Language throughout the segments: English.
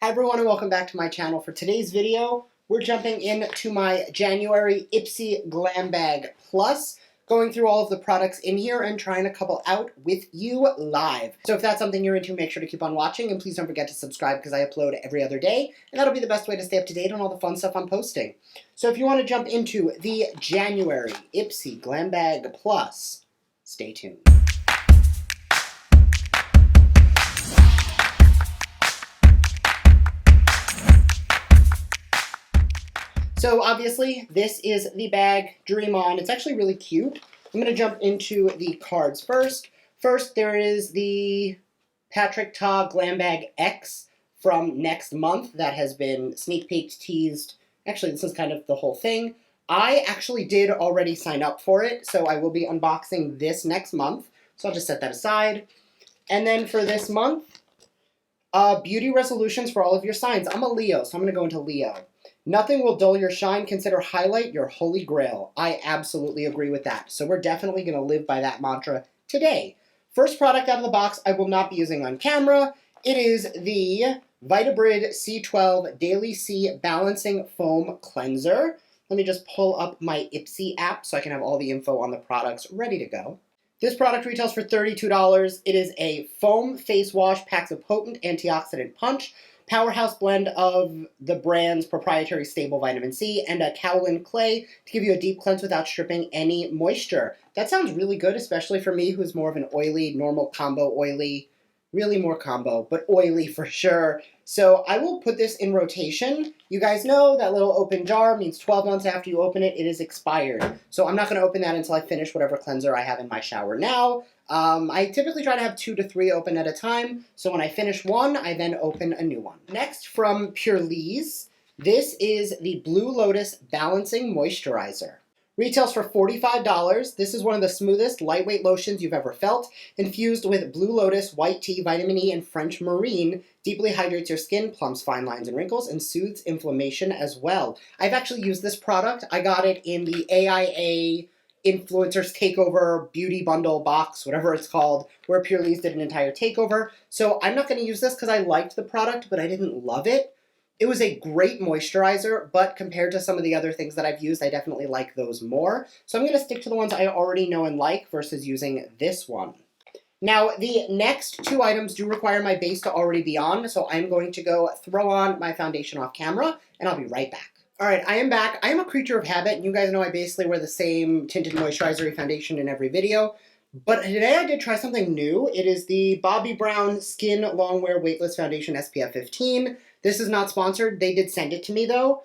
Hi everyone and welcome back to my channel. For today's video, we're jumping into my January IPSY Glam Bag Plus, going through all of the products in here and trying a couple out with you live. So if that's something you're into, make sure to keep on watching and please don't forget to subscribe because I upload every other day and that'll be the best way to stay up to date on all the fun stuff I'm posting. So if you want to jump into the January IPSY Glam Bag Plus, stay tuned. So obviously, this is the bag, Dream On. It's actually really cute. I'm going to jump into the cards first. First, there is the Patrick Ta Glam Bag X from next month that has been sneak peeked, teased. Actually, this is kind of the whole thing. I actually did already sign up for it, so I will be unboxing this next month. So I'll just set that aside. And then for this month, beauty resolutions for all of your signs. I'm a Leo, so I'm going to go into Leo. Nothing will dull your shine. Consider highlight your holy grail. I absolutely agree with that. So we're definitely going to live by that mantra today. First product out of the box I will not be using on camera. It is the Vitabrid C12 Daily C Balancing Foam Cleanser. Let me just pull up my IPSY app so I can have all the info on the products ready to go. This product retails for $32. It is a foam face wash, packs a potent antioxidant punch, powerhouse blend of the brand's proprietary stable vitamin C, and a kaolin clay to give you a deep cleanse without stripping any moisture. That sounds really good, especially for me who's more of an oily, normal combo oily, really more combo, but oily for sure. So I will put this in rotation. You guys know that little open jar means 12 months after you open it, it is expired. So I'm not going to open that until I finish whatever cleanser I have in my shower now. I typically try to have 2 to 3 open at a time. So when I finish one, I then open a new one. Next from Purelisse, this is the Blue Lotus Balancing Moisturizer. Retails for $45. This is one of the smoothest, lightweight lotions you've ever felt. Infused with Blue Lotus, white tea, vitamin E, and French marine, deeply hydrates your skin, plumps fine lines and wrinkles, and soothes inflammation as well. I've actually used this product. I got it in the AIA Influencers Takeover Beauty Bundle box, whatever it's called, where Purelisse did an entire takeover. So I'm not going to use this because I liked the product, but I didn't love it. It was a great moisturizer, but compared to some of the other things that I've used, I definitely like those more. So I'm going to stick to the ones I already know and like versus using this one. Now, the next 2 items do require my base to already be on, so I'm going to go throw on my foundation off camera, and I'll be right back. All right, I am back. I am a creature of habit, and you guys know I basically wear the same tinted moisturizer foundation in every video. But today I did try something new. It is the Bobbi Brown Skin Longwear Weightless Foundation SPF 15. This is not sponsored. They did send it to me though.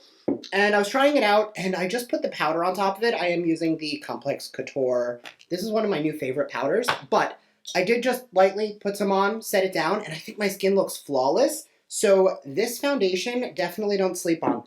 And I was trying it out and I just put the powder on top of it. I am using the Complex Couture. This is one of my new favorite powders, but I did just lightly put some on, set it down, and I think my skin looks flawless. So this foundation, definitely don't sleep on.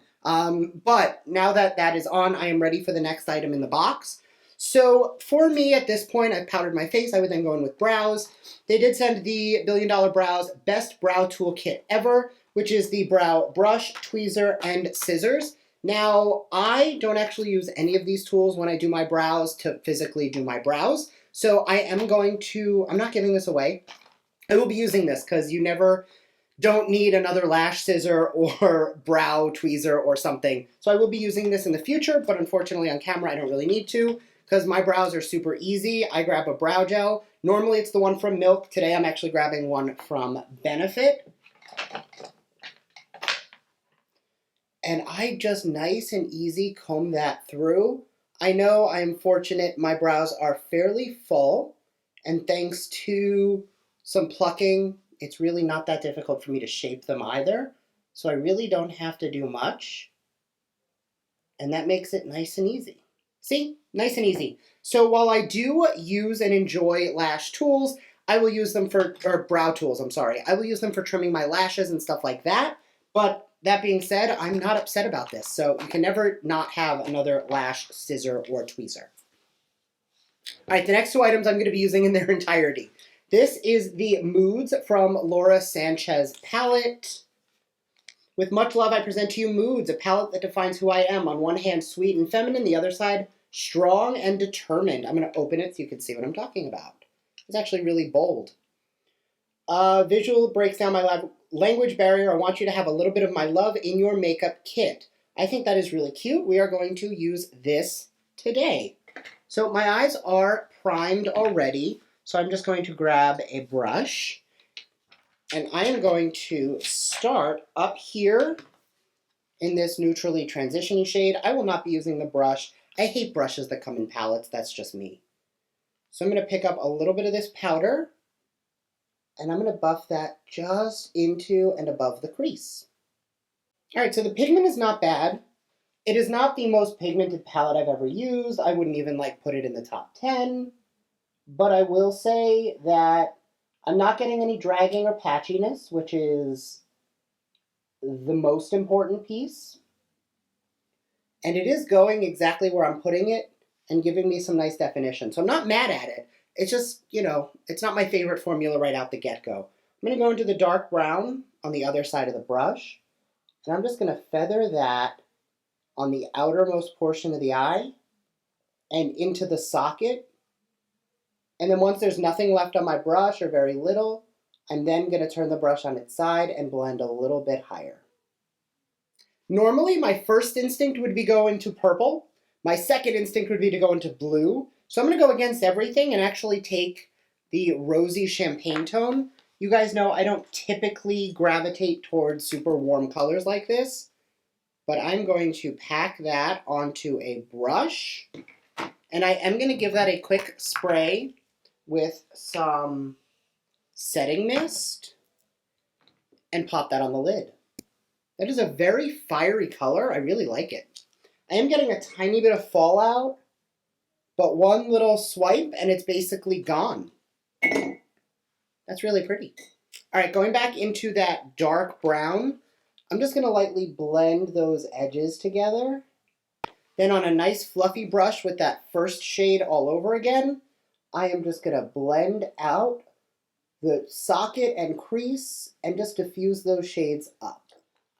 But now that that is on, I am ready for the next item in the box. So for me at this point, I've powdered my face. I would then go in with brows. They did send the $1 Billion Brows Best Brow Toolkit Ever, which is the brow brush, tweezer, and scissors. Now, I don't actually use any of these tools when I do my brows to physically do my brows. So I am going to, I'm not giving this away. I will be using this because you never don't need another lash scissor or brow tweezer or something. So I will be using this in the future, but unfortunately on camera I don't really need to because my brows are super easy. I grab a brow gel. Normally it's the one from Milk. Today I'm actually grabbing one from Benefit. And I just nice and easy comb that through. I know I'm fortunate my brows are fairly full, and thanks to some plucking, it's really not that difficult for me to shape them either. So I really don't have to do much. And that makes it nice and easy. See? Nice and easy. So while I do use and enjoy lash tools, I will use them for, or brow tools, I'm sorry. I will use them for trimming my lashes and stuff like that. But that being said, I'm not upset about this. So you can never not have another lash scissor or tweezer. All right, the next 2 items I'm going to be using in their entirety. This is the Moods from Laura Sanchez palette. With much love, I present to you Moods, a palette that defines who I am. On one hand, sweet and feminine. The other side, strong and determined. I'm going to open it so you can see what I'm talking about. It's actually really bold. Visual breaks down my language barrier. I want you to have a little bit of my love in your makeup kit. I think that is really cute. We are going to use this today. So my eyes are primed already, so I'm just going to grab a brush, and I am going to start up here in this neutrally transition shade. I will not be using the brush. I hate brushes that come in palettes. That's just me. So I'm going to pick up a little bit of this powder, and I'm going to buff that just into and above the crease. All right, so the pigment is not bad. It is not the most pigmented palette I've ever used. I wouldn't even put it in the top 10. But I will say that I'm not getting any dragging or patchiness, which is the most important piece. And it is going exactly where I'm putting it and giving me some nice definition. So I'm not mad at it. It's just, it's not my favorite formula right out the get-go. I'm going to go into the dark brown on the other side of the brush. And I'm just going to feather that on the outermost portion of the eye and into the socket. And then once there's nothing left on my brush, or very little, I'm then going to turn the brush on its side and blend a little bit higher. Normally, my first instinct would be go into purple. My second instinct would be to go into blue. So I'm going to go against everything and actually take the rosy champagne tone. You guys know I don't typically gravitate towards super warm colors like this, but I'm going to pack that onto a brush, and I am going to give that a quick spray with some setting mist and pop that on the lid. That is a very fiery color. I really like it. I am getting a tiny bit of fallout, but one little swipe and it's basically gone. That's really pretty. All right, going back into that dark brown, I'm just going to lightly blend those edges together. Then on a nice fluffy brush with that first shade all over again, I am just going to blend out the socket and crease and just diffuse those shades up.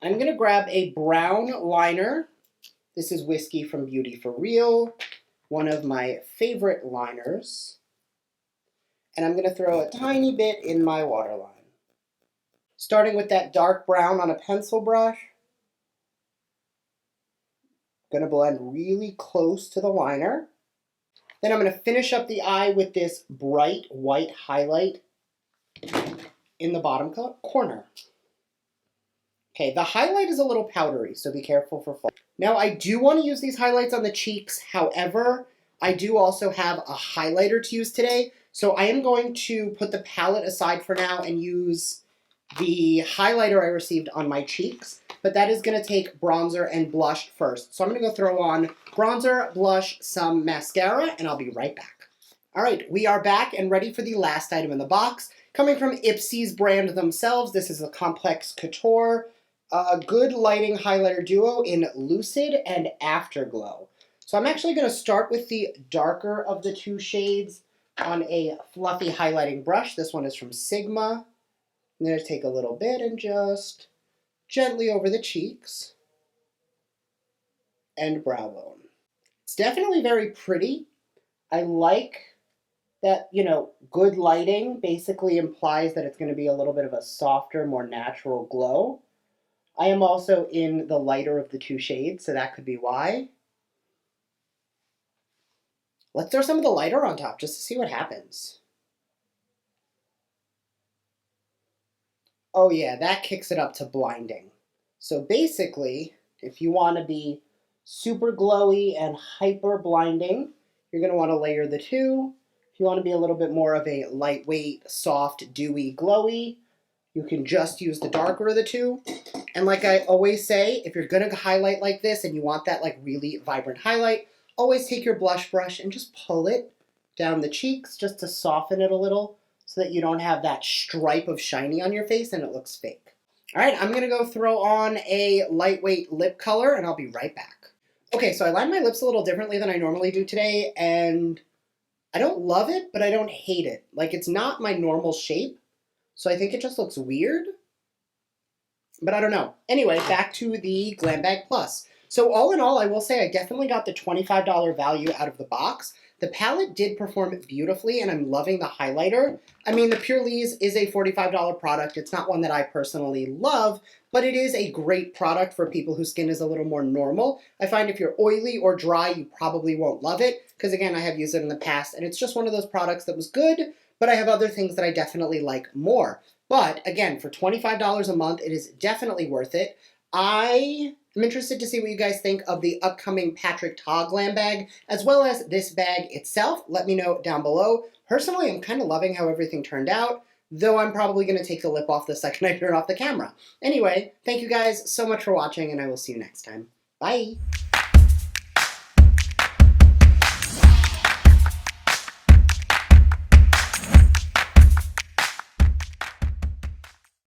I'm going to grab a brown liner. This is Whiskey from Beauty for Real, one of my favorite liners. And I'm going to throw a tiny bit in my waterline. Starting with that dark brown on a pencil brush. I'm going to blend really close to the liner. Then I'm going to finish up the eye with this bright white highlight in the bottom corner. Okay, the highlight is a little powdery, so be careful for fall. Now, I do want to use these highlights on the cheeks. However, I do also have a highlighter to use today. So I am going to put the palette aside for now and use the highlighter I received on my cheeks. But that is going to take bronzer and blush first. So I'm going to go throw on bronzer, blush, some mascara, and I'll be right back. All right, we are back and ready for the last item in the box. Coming from IPSY's brand themselves, this is the Complex Couture Good Lighting Highlighter Duo in Lucid and Afterglow. So I'm actually going to start with the darker of the two shades on a fluffy highlighting brush. This one is from Sigma. I'm going to take a little bit and just gently over the cheeks and brow bone. It's definitely very pretty. I like that, good lighting basically implies that it's going to be a little bit of a softer, more natural glow. I am also in the lighter of the two shades, so that could be why. Let's throw some of the lighter on top just to see what happens. Oh yeah, that kicks it up to blinding. So basically, if you want to be super glowy and hyper blinding, you're going to want to layer the two. If you want to be a little bit more of a lightweight, soft, dewy, glowy, you can just use the darker of the two. And like I always say, if you're going to highlight like this and you want that really vibrant highlight, always take your blush brush and just pull it down the cheeks just to soften it a little so that you don't have that stripe of shiny on your face and it looks fake. All right, I'm going to go throw on a lightweight lip color and I'll be right back. Okay, so I lined my lips a little differently than I normally do today, and I don't love it, but I don't hate it. It's not my normal shape, so I think it just looks weird. But I don't know. Anyway, back to the Glam Bag Plus. So all in all, I will say I definitely got the $25 value out of the box. The palette did perform beautifully, and I'm loving the highlighter. I mean, the Pure Lee's is a $45 product. It's not one that I personally love, but it is a great product for people whose skin is a little more normal. I find if you're oily or dry, you probably won't love it, because again, I have used it in the past, and it's just one of those products that was good, but I have other things that I definitely like more. But again, for $25 a month, it is definitely worth it. I am interested to see what you guys think of the upcoming Patrick Ta Glam Bag, as well as this bag itself. Let me know down below. Personally, I'm kind of loving how everything turned out, though I'm probably going to take the lip off the second I turn off the camera. Anyway, thank you guys so much for watching, and I will see you next time. Bye!